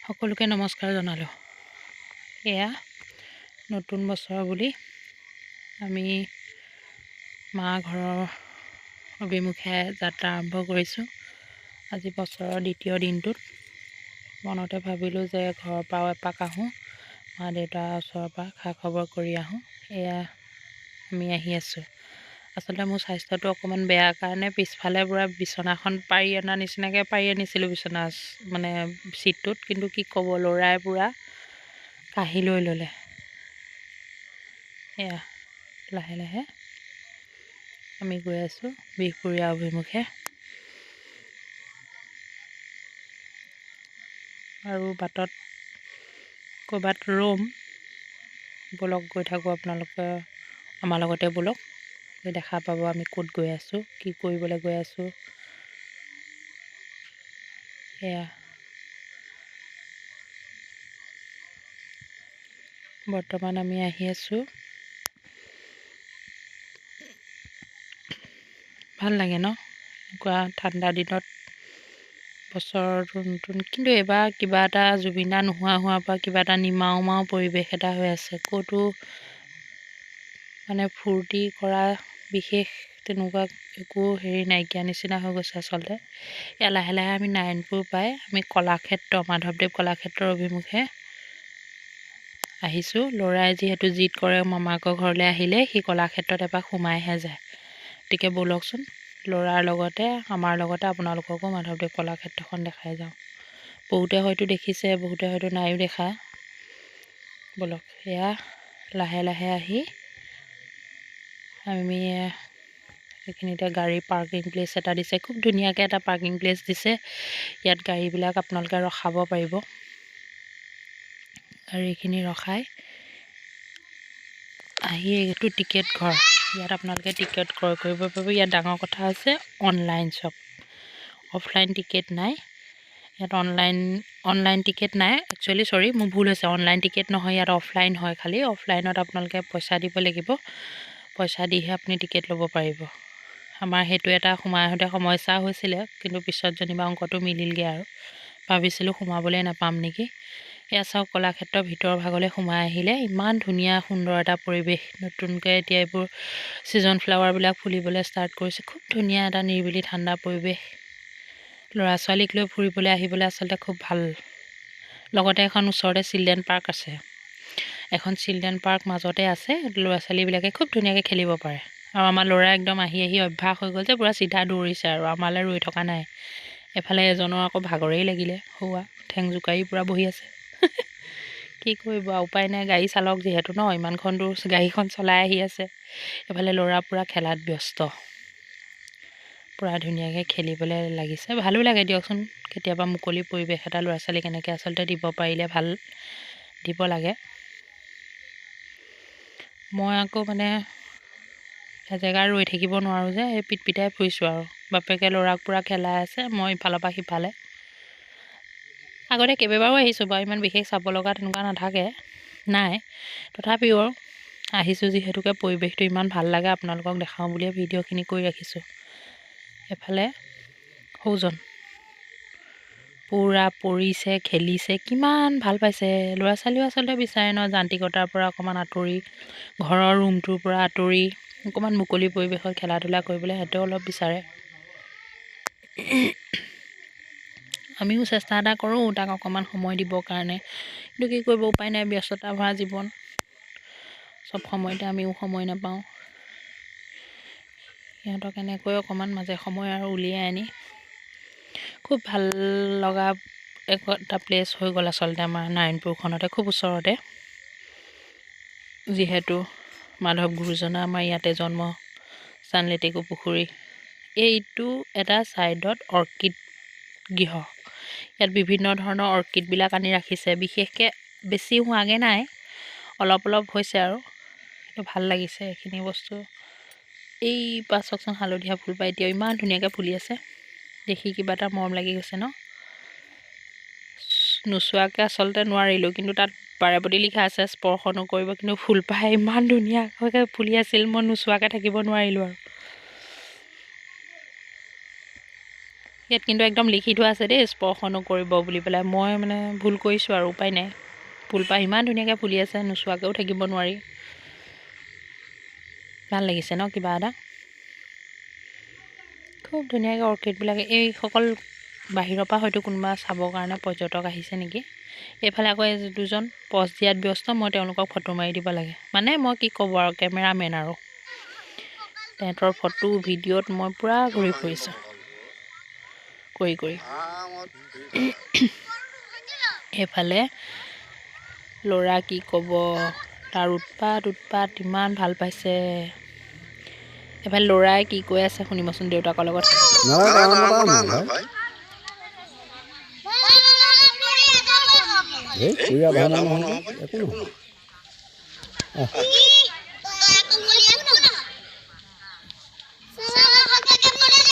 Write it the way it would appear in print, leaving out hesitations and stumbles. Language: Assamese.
সকলোকে নমস্কাৰ জনালোঁ। এয়া নতুন বছৰ বুলি আমি মা ঘৰৰ অভিমুখে যাত্ৰা আৰম্ভ কৰিছোঁ। আজি বছৰৰ দ্বিতীয় দিনটোত মনতে ভাবিলোঁ যে ঘৰৰ পৰাও এপাক আহোঁ, মা দেউতাৰ ওচৰৰ পৰা খা খবৰ কৰি আহোঁ। এয়া আমি আহি আছোঁ। আচলতে মোৰ স্বাস্থ্যটো অকণমান বেয়া কাৰণে পিছফালে পূৰা বিচনাখন পাৰি অনা নিচিনাকৈ পাৰি আনিছিলোঁ বিচনা মানে চিটটোত, কিন্তু কি ক'ব, ল'ৰাই পূৰা কাঢ়ি লৈ ল'লে। এয়া লাহে লাহে আমি গৈ আছোঁ বিহপুৰীয়া অভিমুখে। আৰু বাটত ক'ৰবাত ৰ'ম, ব'লক গৈ থাকোঁ, আপোনালোকে আমাৰ লগতে ব'লক, গৈ দেখা পাব আমি ক'ত গৈ আছোঁ, কি কৰিবলৈ গৈ আছোঁ। এয়া বৰ্তমান আমি আহি আছোঁ। ভাল লাগে ন এনেকুৱা ঠাণ্ডা দিনত, বছৰটো নতুন। কিন্তু এইবাৰ কিবা এটা জুবিন দা নোহোৱা হোৱাৰ পৰা কিবা এটা নিমাও মাও পৰিৱেশ এটা হৈ আছে। ক'তো মানে ফূৰ্তি কৰা বিশেষ তেনেকুৱা একো হেৰি নাইকিয়া নিচিনা হৈ গৈছে আচলতে। এয়া লাহে লাহে আমি নাৰায়ণপুৰ পাই আমি কলাক্ষেত্ৰ, মাধৱদেৱ কলাক্ষেত্ৰৰ অভিমুখে আহিছোঁ। ল'ৰাই যিহেতু জিদ কৰে মামাকৰ ঘৰলৈ আহিলে সি কলাক্ষেত্ৰত এপাক সোমাইহে যায়। গতিকে ব'লকচোন, ল'ৰাৰ লগতে আমাৰ লগতে আপোনালোককো মাধৱদেৱ কলাক্ষেত্ৰখন দেখাই যাওঁ। বহুতে হয়তো দেখিছে, বহুতে হয়তো নাইও দেখা। ব'লক, এয়া লাহে লাহে আহি আমি এইখিনিতে গাড়ী পাৰ্কিং প্লেচ এটা দিছে, খুব ধুনীয়াকৈ এটা পাৰ্কিং প্লেচ দিছে। ইয়াত গাড়ীবিলাক আপোনালোকে ৰখাব পাৰিব। গাড়ীখিনি ৰখাই আহি এইটো টিকেট ঘৰ, ইয়াত আপোনালোকে টিকেট ক্ৰয় কৰিব পাৰিব। ইয়াত ডাঙৰ কথা হৈছে অনলাইন শ্বপ, অফলাইন টিকেট নাই ইয়াত। অনলাইন টিকেট নাই, একচুৱেলি চৰি মোৰ ভুল হৈছে, অনলাইন টিকেট নহয় ইয়াত, অফলাইন হয় খালি। অফলাইনত আপোনালোকে পইচা দিব লাগিব, পইচা দিহে আপুনি টিকেট ল'ব পাৰিব। আমাৰ সেইটো এটা সোমাই আহোঁতে সমস্যা হৈছিলে, কিন্তু পিছত যেনিবা অংকটো মিলিলগৈ আৰু ভাবিছিলোঁ সোমাবলৈ নাপাম নেকি। এয়া চাওক, কলাক্ষেত্ৰৰ ভিতৰৰ ভাগলৈ সোমাই আহিলে ইমান ধুনীয়া সুন্দৰ এটা পৰিৱেশ। নতুনকৈ এতিয়া এইবোৰ ছিজন ফ্লাৱাৰবিলাক ফুলিবলৈ ষ্টাৰ্ট কৰিছে। খুব ধুনীয়া এটা নিৰিবিলি ঠাণ্ডা পৰিৱেশ। ল'ৰা ছোৱালীক লৈ ফুৰিবলৈ আহিবলৈ আচলতে খুব ভাল। লগতে এখন ওচৰতে চিলড্ৰেন পাৰ্ক আছে, এখন চিলড্ৰেন পাৰ্ক মাজতে আছে, ল'ৰা ছোৱালীবিলাকে খুব ধুনীয়াকৈ খেলিব পাৰে। আৰু আমাৰ ল'ৰা একদম আহি আহি অভ্যাস হৈ গ'ল যে পূৰা চিধা দৌৰিছে আৰু আমালৈ ৰৈ থকা নাই। এফালে এজনৰ আকৌ ভাগৰেই লাগিলে, হোৱা ঠেং জোকাৰি পূৰা বহি আছে। কি কৰিব আৰু, উপায় নাই, গাড়ী চালক যিহেতু ন, ইমানখন দূৰ গাড়ীখন চলাই আহি আছে। এফালে ল'ৰা পূৰা খেলাত ব্যস্ত, পূৰা ধুনীয়াকৈ খেলিবলৈ লাগিছে। ভালো লাগে দিয়কচোন, কেতিয়াবা মুকলি পৰিৱেশ এটা ল'ৰা ছোৱালীক এনেকৈ আচলতে দিব পাৰিলে ভাল, দিব লাগে। মই আকৌ মানে এজেগা ৰৈ থাকিব নোৱাৰোঁ যে, এই পিটপিটাই ফুৰিছোঁ আৰু। বাপেকে ল'ৰাক পূৰা খেলাই আছে, মই ইফালৰ পৰা সিফালে। আগতে কেইবাবাৰো আহিছোঁ বাৰু, ইমান বিশেষ চাব লগা তেনেকুৱা নাথাকে, নাই। তথাপিও আহিছোঁ যিহেতুকে পৰিৱেশটো ইমান ভাল লাগে, আপোনালোকক দেখাওঁ বুলিয়ে ভিডিঅ'খিনি কৰি ৰাখিছোঁ। এফালে সৌজন পূৰা পৰিছে, খেলিছে, কিমান ভাল পাইছে। ল'ৰা ছোৱালীও আচলতে বিচাৰে ন, যান্ত্ৰিকতাৰ পৰা অকণমান আঁতৰি, ঘৰৰ ৰুমটোৰ পৰা আঁতৰি অকণমান মুকলি পৰিৱেশত খেলা ধূলা কৰিবলৈ সিহঁতেও অলপ বিচাৰে। আমিও চেষ্টা এটা কৰোঁ তাক অকণমান সময় দিবৰ কাৰণে, কিন্তু কি কৰিব, উপায় নাই, ব্যস্ততা ভৰা জীৱন, চব সময়তে আমিও সময় নাপাওঁ। সিহঁতক এনেকৈ অকণমান মাজে সময় আৰু উলিয়াই আনি খুব ভাল লগা এটা প্লেচ হৈ গ'ল আচলতে আমাৰ নাৰায়ণপুৰখনতে, খুব ওচৰতে। যিহেতু মাধৱ গুৰুজনা আমাৰ ইয়াতে জন্মস্থান, লেটেকু পুখুৰী। এইটো এটা ছাইডত অৰ্কিড গৃহ, ইয়াত বিভিন্ন ধৰণৰ অৰ্কিডবিলাক আনি ৰাখিছে। বিশেষকৈ বেছি হোৱাগৈ নাই, অলপ অলপ হৈছে আৰু, কিন্তু ভাল লাগিছে এইখিনি বস্তু। এই পাত চাওকচোন, হালধীয়া ফুল পাই এতিয়াও ইমান ধুনীয়াকৈ ফুলি আছে, দেখি কিবা এটা মৰম লাগি গৈছে ন। নোচোৱাকৈ আচলতে নোৱাৰিলোঁ, কিন্তু তাত বাৰেপতি লিখা আছে স্পৰ্শ নকৰিব, কিন্তু ফুলপাহ ইমান ধুনীয়াকৈ ফুলি আছিল, মই নোচোৱাকৈ থাকিব নোৱাৰিলোঁ আৰু। ইয়াত কিন্তু একদম লিখি থোৱা আছে দেই, স্পৰ্শ নকৰিব বুলি পেলাই। মই মানে ভুল কৰিছোঁ আৰু উপায় নাই। ফুলপাহ ইমান ধুনীয়াকৈ ফুলি আছে, নোচোৱাকৈও থাকিব নোৱাৰি। ভাল লাগিছে ন কিবা এটা। খুব ধুনীয়াকৈ অৰ্কিডবিলাক, এইসকল বাহিৰৰ পৰা হয়তো কোনোবা চাবৰ কাৰণে পৰ্যটক আহিছে নেকি। এইফালে আকৌ দুজন পষ্ট দিয়াত ব্যস্ত, মই তেওঁলোকক ফটো মাৰি দিব লাগে। মানে মই কি ক'ব আৰু, কেমেৰামেন আৰু। তেহেঁতৰ ফটো ভিডিঅ'ত মই পূৰা ঘূৰি ফুৰিছোঁ কৰি। এইফালে ল'ৰা কি ক'ব, তাৰ উৎপাত ইমান ভাল পাইছে। এইফালে ল'ৰাই কি কৈ আছে শুনিবচোন দেউতাকৰ লগত।